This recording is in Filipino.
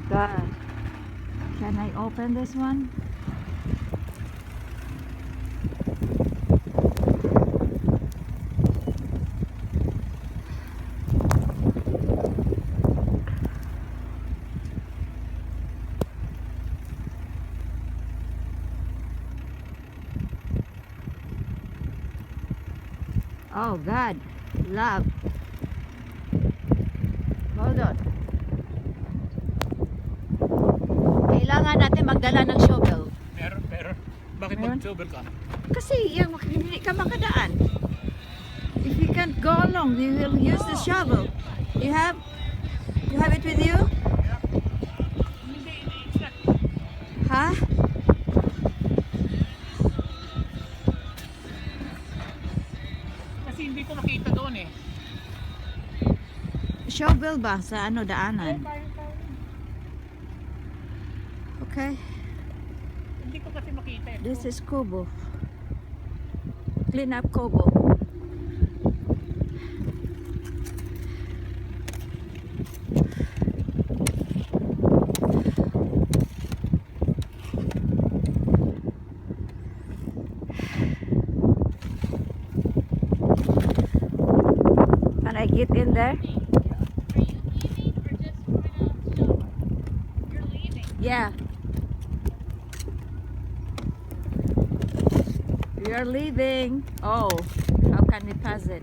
God. Can I open this one? Oh God, love. Hold on. Kailangan natin magdala ng shovel. Meron. Bakit Meron? mag-shovel ka? Kasi yung hindi ka makadaan. If you can't go along, you will use the shovel. You have it with you? Hindi. Ha? Kasi hindi ko nakita doon eh. Shovel ba sa ano daanan? Okay. Hindi ko kasi makita eh. This is Kubo. Clean up Kubo. Can I get in there? Are you leaving or just going to shower? You're leaving. Yeah. We are leaving. Oh, how can we pass it?